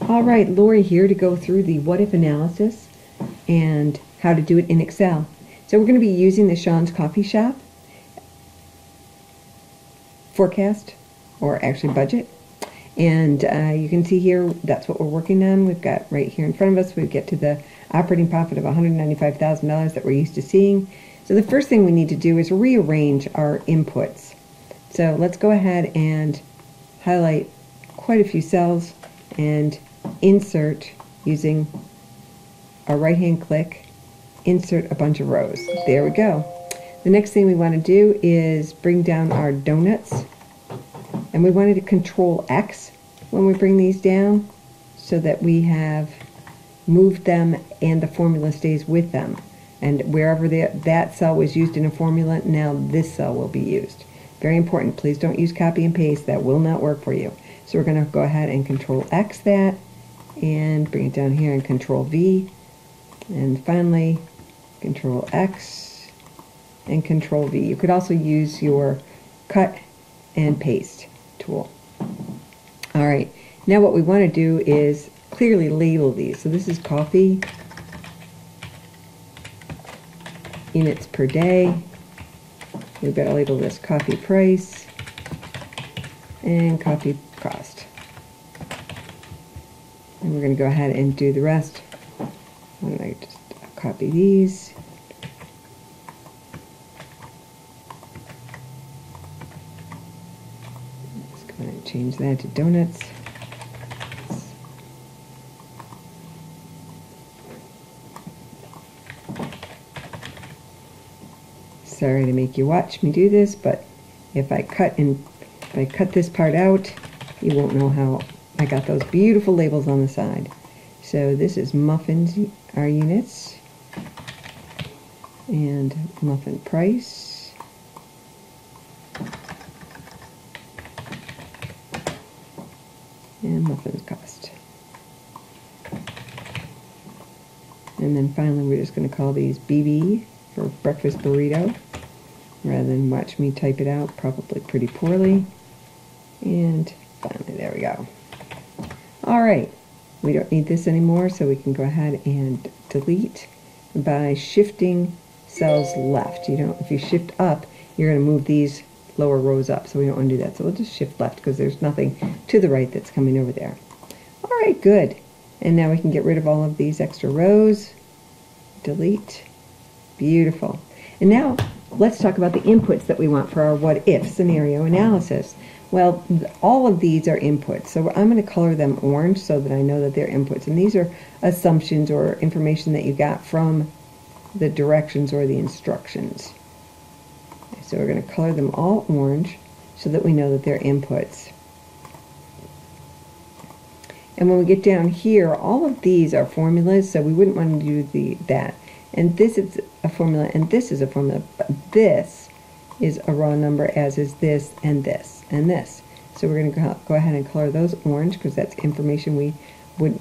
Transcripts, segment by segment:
All right, Laurie here to go through the what if analysis and how to do it in Excel. So we're going to be using the Sean's Coffee Shop forecast, or actually budget. And you can see here, that's what we're working on. We've got right here in front of us, we get to the operating profit of $195,000 that we're used to seeing. So the first thing we need to do is rearrange our inputs. So let's go ahead and highlight quite a few cells and insert using our right hand click, insert a bunch of rows. There we go. The next thing we want to do is bring down our donuts, and we wanted to control X when we bring these down so that we have moved them and the formula stays with them. And wherever that cell was used in a formula, now this cell will be used. Very important. Please don't use copy and paste. That will not work for you. So we're going to go ahead and control X that and bring it down here and control V. And finally, control X and control V. You could also use your cut and paste tool. All right. Now what we want to do is clearly label these. So this is coffee units per day. We've got to label this coffee price and coffee cost. And we're going to go ahead and do the rest. Why don't I just copy these. Let's go ahead and change that to donuts. Sorry to make you watch me do this, but if I cut this part out, you won't know how I got those beautiful labels on the side. So this is muffins, our units, and muffin price, and muffins cost. And then finally we're just going to call these BB for breakfast burrito, rather than watch me type it out probably pretty poorly. And finally, there we go. All right, we don't need this anymore, so we can go ahead and delete by shifting cells left. You don't, if you shift up, you're going to move these lower rows up, so we don't want to do that. So we'll just shift left because there's nothing to the right that's coming over there. All right, good. And now we can get rid of all of these extra rows. Delete. Beautiful. And now let's talk about the inputs that we want for our what if scenario analysis. Well, all of these are inputs, so I'm going to color them orange so that I know that they're inputs. And these are assumptions or information that you got from the directions or the instructions. So we're going to color them all orange so that we know that they're inputs. And when we get down here, all of these are formulas, so we wouldn't want to do that. And this is a formula, and this is a formula, but this is a raw number, as is this, and this, and this. So we're going to go ahead and color those orange, because that's information we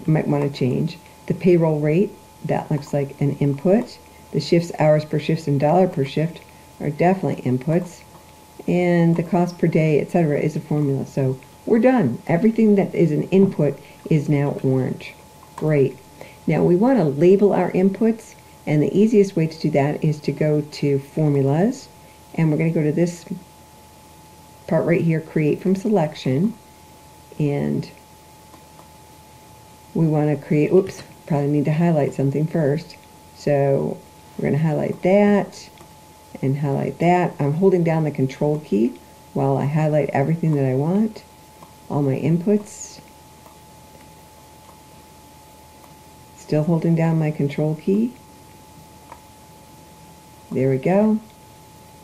might want to change. The payroll rate, that looks like an input. The shifts, hours per shift, and dollar per shift are definitely inputs. And the cost per day, etc., is a formula. So we're done. Everything that is an input is now orange. Great. Now we want to label our inputs. And the easiest way to do that is to go to formulas, and we're going to go to this part right here, create from selection, and we want to create, oops, probably need to highlight something first. So we're going to highlight that and highlight that. I'm holding down the control key while I highlight everything that I want, all my inputs. Still holding down my control key. There we go.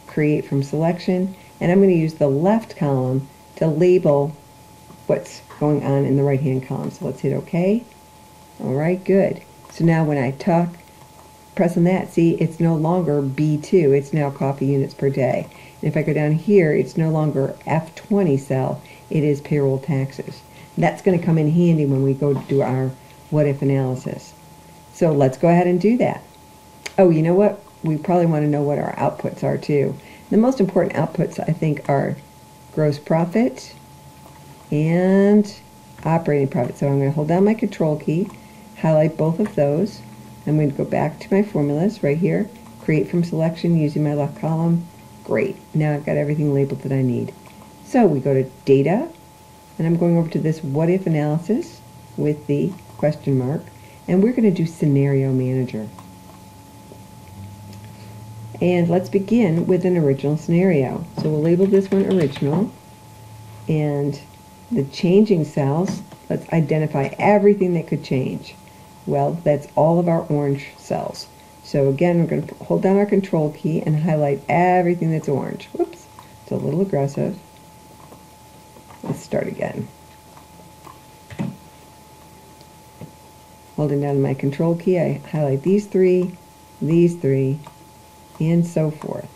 Create from selection. And I'm going to use the left column to label what's going on in the right hand column. So let's hit OK. All right, good. So now when I press on that, see, it's no longer B2. It's now coffee units per day. And if I go down here, it's no longer F20 cell. It is payroll taxes. And that's going to come in handy when we go to do our what if analysis. So let's go ahead and do that. Oh, you know what? We probably want to know what our outputs are too. The most important outputs, I think, are gross profit and operating profit. So I'm going to hold down my control key, highlight both of those. I'm going to go back to my formulas right here, create from selection using my left column. Great. Now I've got everything labeled that I need. So we go to data, and I'm going over to this what if analysis with the question mark, and we're going to do scenario manager. And let's begin with an original scenario. So we'll label this one original, and the changing cells, let's identify everything that could change. Well, that's all of our orange cells. So again, we're going to hold down our control key and highlight everything that's orange. Whoops, it's a little aggressive. Let's start again. Holding down my control key, I highlight these three, and so forth.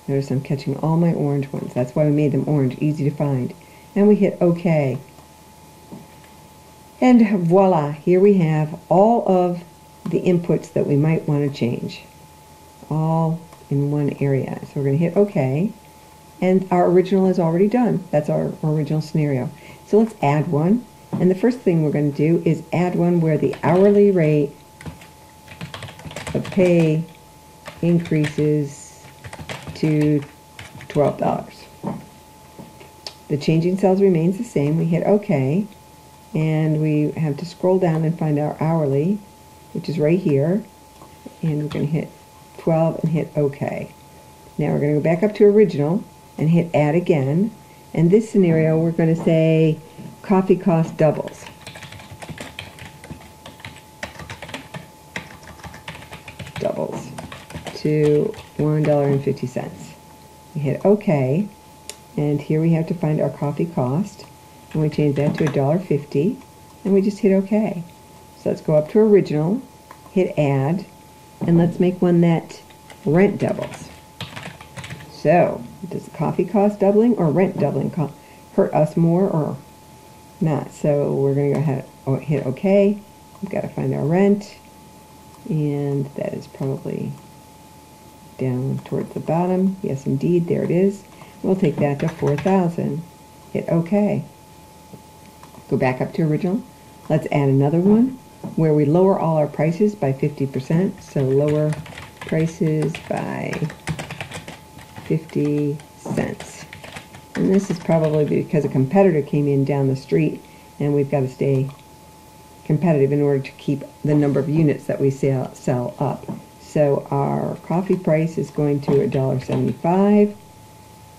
Notice I'm catching all my orange ones. That's why we made them orange, easy to find. And we hit OK. And voila, here we have all of the inputs that we might want to change, all in one area. So we're going to hit OK. And our original is already done. That's our original scenario. So let's add one. And the first thing we're going to do is add one where the hourly rate of pay increases to $12. The changing cells remains the same. We hit OK, and we have to scroll down and find our hourly, which is right here, and we're going to hit 12 and hit OK. Now we're going to go back up to original and hit add again. In this scenario, we're going to say coffee cost doubles. Doubles to $1.50. We hit OK, and here we have to find our coffee cost, and we change that to $1.50, and we just hit OK. So let's go up to original, hit add, and let's make one that rent doubles. So, does the coffee cost doubling or rent doubling hurt us more or not? So we're going to go ahead and hit OK. We've got to find our rent, and that is probably down towards the bottom. Yes, indeed, there it is. We'll take that to $4,000. Hit OK. Go back up to original. Let's add another one where we lower all our prices by 50%. So lower prices by 50 cents. And this is probably because a competitor came in down the street, and we've got to stay competitive in order to keep the number of units that we sell up. So our coffee price is going to $1.75.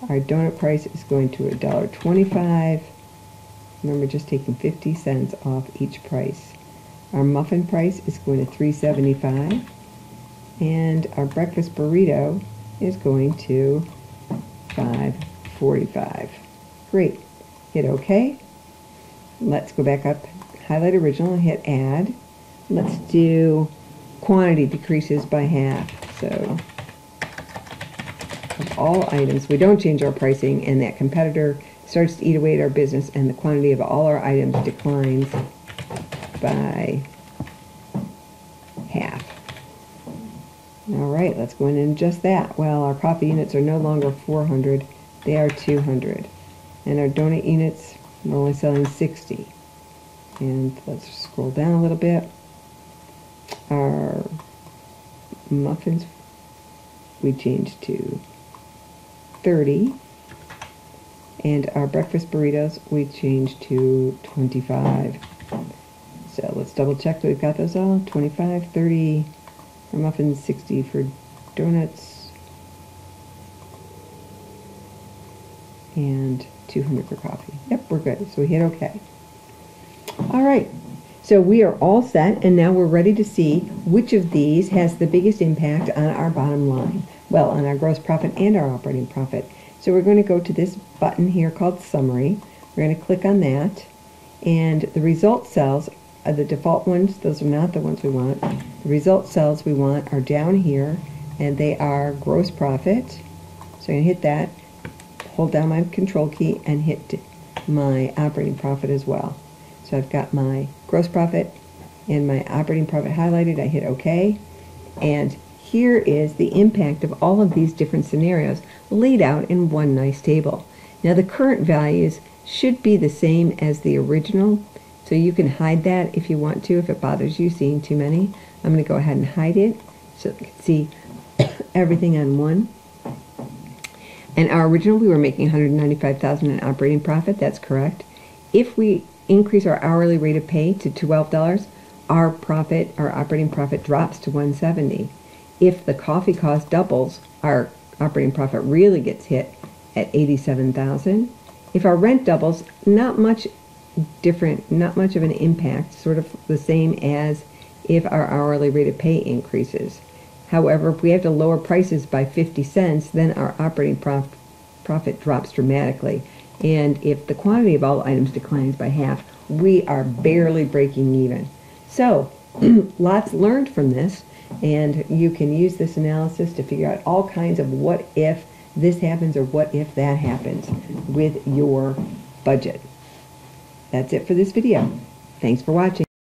Our donut price is going to $1.25. Remember, just taking 50 cents off each price. Our muffin price is going to $3.75. And our breakfast burrito is going to $5.45. Great. Hit OK. Let's go back up, highlight original, and hit add. Let's do quantity decreases by half. So of all items, we don't change our pricing, and that competitor starts to eat away at our business, and the quantity of all our items declines by half. All right, let's go in and adjust that. Well, our coffee units are no longer 400, they are 200. And our donut units, we're only selling 60. And let's scroll down a little bit. Our muffins, we changed to 30. And our breakfast burritos, we changed to 25. So let's double check that we've got those all. 25, 30 for muffins, 60 for donuts, and 200 for coffee. Yep, we're good. So we hit OK. All right. So we are all set, and now we're ready to see which of these has the biggest impact on our bottom line. Well, on our gross profit and our operating profit. So we're going to go to this button here called Summary. We're going to click on that, and the result cells are the default ones. Those are not the ones we want. The result cells we want are down here, and they are gross profit. So I'm going to hit that, hold down my control key, and hit my operating profit as well. So I've got my gross profit and my operating profit highlighted. I hit OK, and here is the impact of all of these different scenarios laid out in one nice table. Now the current values should be the same as the original, so you can hide that if you want to, if it bothers you seeing too many. I'm going to go ahead and hide it so you can see everything on one. And our original, we were making $195,000 in operating profit. That's correct. If we increase our hourly rate of pay to $12, our operating profit drops to $170. If the coffee cost doubles, our operating profit really gets hit at $87,000. If our rent doubles, not much different, not much of an impact, sort of the same as if our hourly rate of pay increases. However, if we have to lower prices by 50 cents, then our operating profit drops dramatically. And if the quantity of all items declines by half, we are barely breaking even. So, lots learned from this, and you can use this analysis to figure out all kinds of what if this happens or what if that happens with your budget. That's it for this video. Thanks for watching.